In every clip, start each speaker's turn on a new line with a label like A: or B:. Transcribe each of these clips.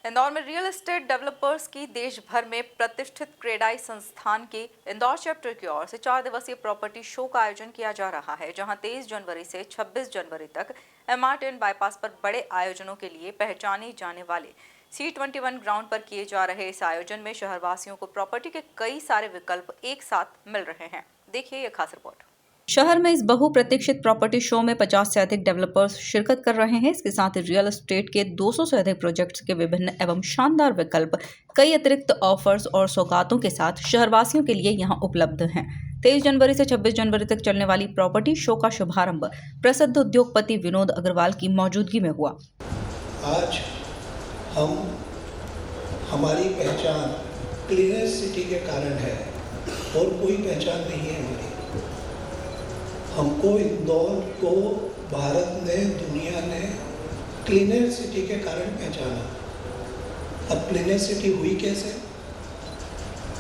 A: इंदौर में real estate developers की देश भर में प्रतिष्ठित क्रेडाई संस्थान के इंदौर चैप्टर की ओर से 4 दिवसीय प्रॉपर्टी शो का आयोजन किया जा रहा है, जहां 23 जनवरी से 26 जनवरी तक MR10 बाईपास पर बड़े आयोजनों के लिए पहचाने जाने वाले C21 ग्राउंड पर किए जा रहे इस आयोजन में शहरवासियों को प्रॉपर्टी के कई सारे विकल्प एक साथ मिल रहे हैं। देखिए यह खास रिपोर्ट। शहर में इस बहुप्रतीक्षित प्रॉपर्टी शो में 50 से अधिक डेवलपर्स शिरकत कर रहे हैं। इसके साथ ही रियल एस्टेट के 200 से अधिक प्रोजेक्ट्स के विभिन्न एवं शानदार विकल्प, कई अतिरिक्त ऑफर्स और सौगातों के साथ शहरवासियों के लिए यहां उपलब्ध हैं। 23 जनवरी से 26 जनवरी तक चलने वाली प्रॉपर्टी शो का शुभारंभ प्रसिद्ध उद्योगपति विनोद अग्रवाल की मौजूदगी में हुआ।
B: आज हम हमारी पहचान क्लीनेस्ट सिटी के कारण है और कोई पहचान नहीं है हमारी। हमको इंदौर को भारत ने, दुनिया ने क्लीनेस्ट सिटी के कारण पहचाना। अब क्लीनेस्ट सिटी हुई कैसे?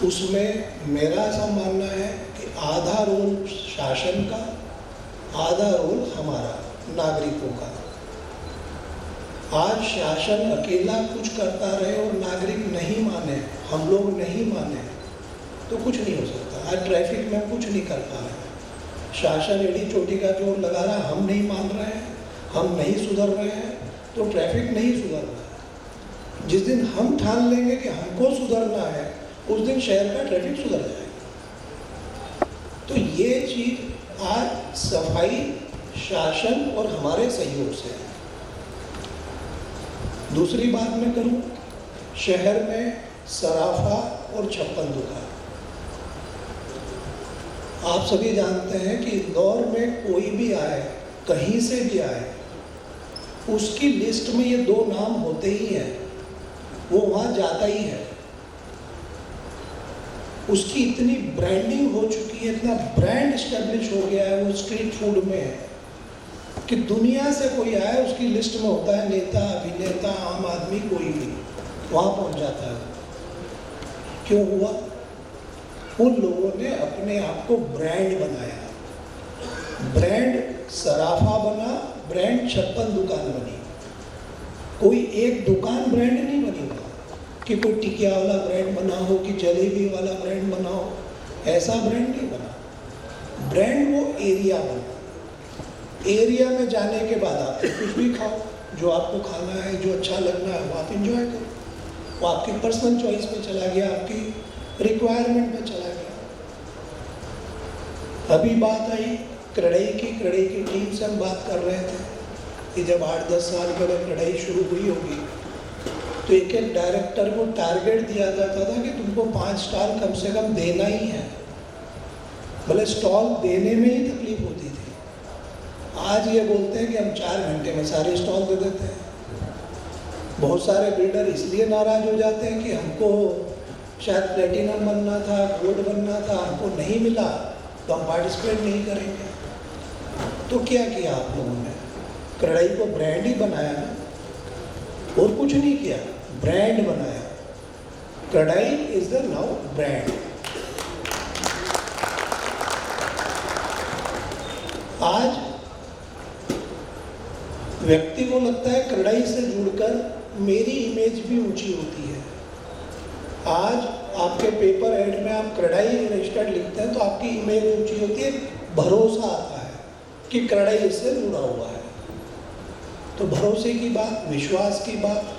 B: उसमें मेरा ऐसा मानना है कि आधा रोल शासन का, आधा रोल हमारा नागरिकों का। आज शासन अकेला कुछ करता रहे और नागरिक नहीं माने, हम लोग नहीं माने, तो कुछ नहीं हो सकता। आज ट्रैफिक में कुछ नहीं कर पा रहे, शासन एड़ी चोटी का जोर लगा रहा, हम नहीं मान रहे हैं, हम नहीं सुधर रहे हैं, तो ट्रैफिक नहीं सुधर रहा है। जिस दिन हम ठान लेंगे कि हमको सुधरना है, उस दिन शहर का ट्रैफिक सुधर जाएगा। तो ये चीज़ आज सफाई, शासन और हमारे सहयोग से है। दूसरी बात मैं करूं, शहर में सराफा और छप्पन दुकान। आप सभी जानते हैं कि इंदौर में कोई भी आए, कहीं से भी आए, उसकी लिस्ट में ये 2 नाम होते ही हैं, वो वहाँ जाता ही है। उसकी इतनी ब्रांडिंग हो चुकी है, इतना ब्रांड एस्टेब्लिश हो गया है वो स्ट्रीट फूड में, कि दुनिया से कोई आए उसकी लिस्ट में होता है नेता, अभिनेता, आम आदमी, कोई भी वहाँ पहुँच जाता है। क्यों हुआ? उन लोगों ने अपने आप को ब्रांड बनाया। ब्रांड सराफा बना, ब्रांड छप्पन दुकान बनी। कोई एक दुकान ब्रांड नहीं बनी वहाँ, कि कोई टिकिया वाला ब्रांड बना हो, कि जलेबी वाला ब्रांड बना हो, ऐसा ब्रांड नहीं बना। ब्रांड वो एरिया बना। एरिया में जाने के बाद आप कुछ भी खाओ, जो आपको खाना है, जो अच्छा लगना है, वो आप इंजॉय करो। वो आपकी पर्सनल चॉइस पे चला गया, आपकी रिक्वायरमेंट में चला गया। अभी बात आई क्रेडाई की टीम से हम बात कर रहे थे कि जब 8-10 साल पहले क्रेडाई शुरू हुई होगी, तो एक डायरेक्टर को टारगेट दिया जाता था कि तुमको 5 स्टार कम से कम देना ही है, भले स्टॉल देने में ही तकलीफ होती थी। आज ये बोलते हैं कि हम 4 घंटे में सारे स्टॉल दे देते हैं। बहुत सारे बिल्डर इसलिए नाराज हो जाते हैं कि हमको शायद प्लेटिनम बनना था, गोल्ड बनना था, हमको नहीं मिला, तो हम पार्टिसिपेट नहीं करेंगे। तो क्या किया आप लोगों ने? क्रेडाई को ब्रांड ही बनाया ना, और कुछ नहीं किया, ब्रांड बनाया। CREDAI is the now brand. आज व्यक्ति को लगता है क्रेडाई से जुड़कर मेरी इमेज भी ऊंची होती है। आज आपके पेपर एड में आप क्रेडाई रजिस्टर्ड लिखते हैं तो आपकी इमेज ऊंची होती है, भरोसा आता है कि क्रेडाई इससे जुड़ा हुआ है। तो भरोसे की बात, विश्वास की बात,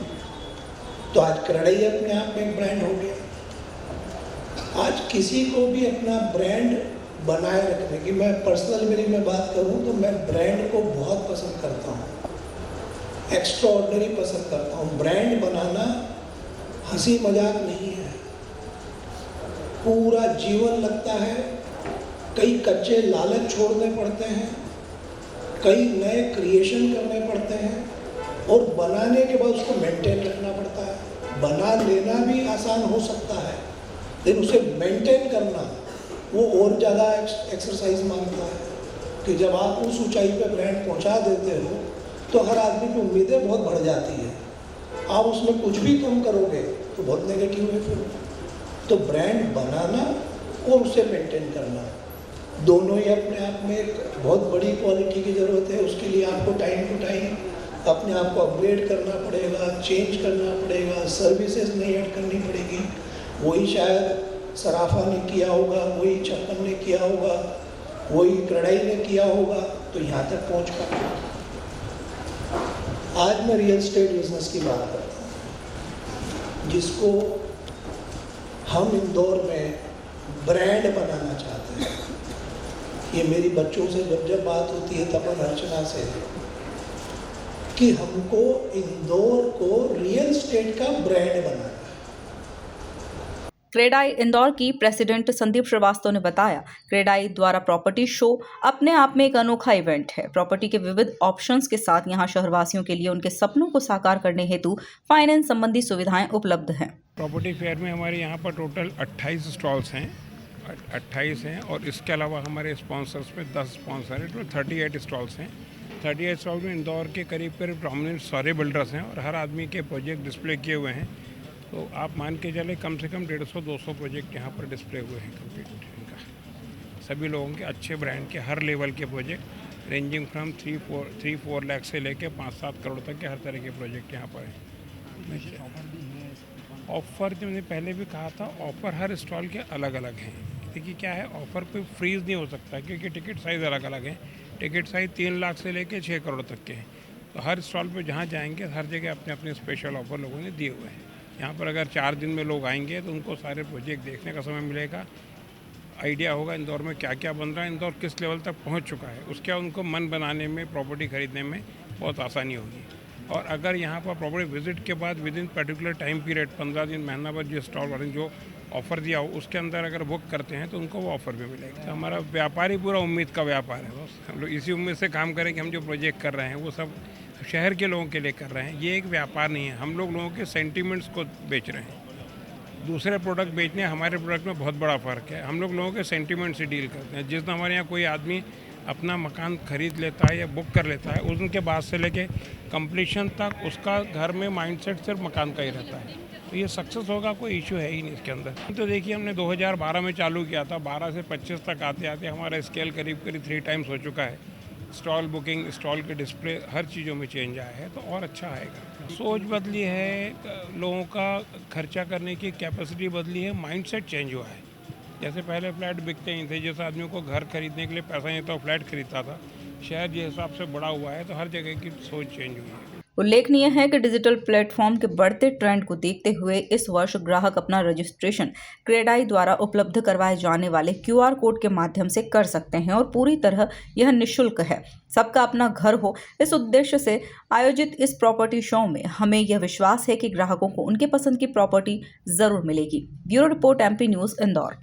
B: तो आज क्रेडाई अपने आप में एक ब्रांड हो गया। आज किसी को भी अपना ब्रांड बनाए रखने की, मैं पर्सनल मेरी मैं बात करूं तो मैं ब्रांड को बहुत पसंद करता हूं, एक्स्ट्राऑर्डिनरी पसंद करता हूं। ब्रांड बनाना हंसी मजाक नहीं है, पूरा जीवन लगता है। कई कच्चे लालच छोड़ने पड़ते हैं, कई नए क्रिएशन करने पड़ते हैं, और बनाने के बाद उसको मेंटेन रखना पड़ता है। बना लेना भी आसान हो सकता है, लेकिन उसे मेंटेन करना वो और ज़्यादा एक्सरसाइज मांगता है। कि जब आप उस ऊंचाई पे ब्रांड पहुंचा देते हो तो हर आदमी की उम्मीदें बहुत बढ़ जाती है। आप उसमें कुछ भी कम करोगे तो बहुत नेगेटिव है फिर। तो ब्रांड बनाना और उसे मेंटेन करना, दोनों ही अपने आप में एक बहुत बड़ी क्वालिटी की ज़रूरत है। उसके लिए आपको टाइम टू टाइम अपने आप को अपग्रेड करना पड़ेगा, चेंज करना पड़ेगा, सर्विसेज नहीं ऐड करनी पड़ेगी। वही शायद सराफा ने किया होगा, वही छप्पन ने किया होगा, वही क्रेडाई ने किया होगा, तो यहाँ तक पहुँच पाएगा। आज मैं रियल एस्टेट बिजनेस की बात करता हूँ, जिसको हम इंदौर में ब्रांड बनाना चाहते हैं। ये मेरी बच्चों से जब बात होती है तपन अर्चना से, कि हमको इंदौर को रियल एस्टेट का ब्रांड बनाना है।
A: क्रेडाई इंदौर की प्रेसिडेंट संदीप श्रीवास्तव ने बताया, क्रेडाई द्वारा प्रॉपर्टी शो अपने आप में एक अनोखा इवेंट है। प्रॉपर्टी के विविध ऑप्शंस के साथ यहां शहरवासियों के लिए उनके सपनों को साकार करने हेतु फाइनेंस संबंधी सुविधाएं उपलब्ध हैं।
C: प्रॉपर्टी फेयर में हमारे यहाँ पर टोटल 28 स्टॉल्स हैं, 28 हैं, और इसके अलावा हमारे स्पॉन्सर्स में 10 स्पॉन्सर हैं, तो 38 स्टॉल्स हैं। 38 स्टॉल में इंदौर के करीब प्रोमिनेंट सारे बिल्डर्स हैं और हर आदमी के प्रोजेक्ट डिस्प्ले किए हुए हैं। तो आप मान के चले कम से कम 150-200 प्रोजेक्ट यहाँ पर डिस्प्ले हुए हैं कंप्लीट इनका। सभी लोगों के अच्छे ब्रांड के हर लेवल के प्रोजेक्ट रेंजिंग फ्रॉम 3-4 लाख से लेके 5-7 करोड़ तक के हर तरह के प्रोजेक्ट यहाँ पर हैं। ऑफ़र जो मैंने पहले भी कहा था, ऑफ़र हर स्टॉल के अलग अलग हैं। देखिए क्या है, ऑफ़र कोई फ्रीज़ नहीं हो सकता क्योंकि टिकट साइज़ अलग अलग है। टिकट साइज़ 3 लाख से लेके 6 करोड़ तक के हैं। तो हर स्टॉल पे जहाँ जाएंगे हर जगह अपने अपने स्पेशल ऑफ़र लोगों ने दिए हुए हैं। यहाँ पर अगर 4 दिन में लोग आएंगे तो उनको सारे प्रोजेक्ट देखने का समय मिलेगा, आइडिया होगा इंदौर में क्या क्या बन रहा है, इंदौर किस लेवल तक पहुँच चुका है। उसके बाद उनको मन बनाने में, प्रॉपर्टी खरीदने में बहुत आसानी होगी। और अगर यहाँ पर प्रॉपर्टी विजिट के बाद with in particular time period 15 दिन, महीना भर जो स्टॉल वाले जो ऑफ़र दिया हो उसके अंदर अगर बुक करते हैं तो उनको वो ऑफ़र भी मिलेगा। तो हमारा व्यापार ही पूरा उम्मीद का व्यापार है। बस हम लोग इसी उम्मीद से काम करें कि हम जो प्रोजेक्ट कर रहे हैं वो सब शहर के लोगों के लिए कर रहे हैं। ये एक व्यापार नहीं है, हम लोग लोगों के सेंटिमेंट्स को बेच रहे हैं। दूसरे प्रोडक्ट बेचने हमारे प्रोडक्ट में बहुत बड़ा फ़र्क है। हम लोग लोगों के सेंटिमेंट से डील करते हैं। जिस दिन हमारे यहाँ कोई आदमी अपना मकान खरीद लेता है या बुक कर लेता है, उस दिन के बाद से लेके कंप्लीशन तक उसका घर में माइंडसेट सिर्फ मकान का ही रहता है। तो ये सक्सेस होगा, कोई इशू है ही नहीं इसके अंदर। तो देखिए हमने 2012 में चालू किया था, 12 से 25 तक आते आते हमारा स्केल करीब 3 टाइम्स हो चुका है। स्टॉल बुकिंग, स्टॉल के डिस्प्ले, हर चीज़ों में चेंज आया है, तो और अच्छा आएगा। सोच बदली है, लोगों का खर्चा करने की कैपेसिटी बदली है, माइंडसेट चेंज हुआ है। जैसे पहले फ्लैट बिकते ही थे, जैसे आदमियों को घर खरीदने के लिए पैसा नहीं था, फ्लैट खरीदता था। शहर जिस हिसाब से बड़ा हुआ है तो हर जगह की सोच चेंज हुई है।
A: उल्लेखनीय है कि डिजिटल प्लेटफॉर्म के बढ़ते ट्रेंड को देखते हुए इस वर्ष ग्राहक अपना रजिस्ट्रेशन क्रेडाई द्वारा उपलब्ध करवाए जाने वाले QR कोड के माध्यम से कर सकते हैं और पूरी तरह यह निःशुल्क है। सबका अपना घर हो, इस उद्देश्य से आयोजित इस प्रॉपर्टी शो में हमें यह विश्वास है कि ग्राहकों को उनके पसंद की प्रॉपर्टी जरूर मिलेगी। Bureau report MP news Indore.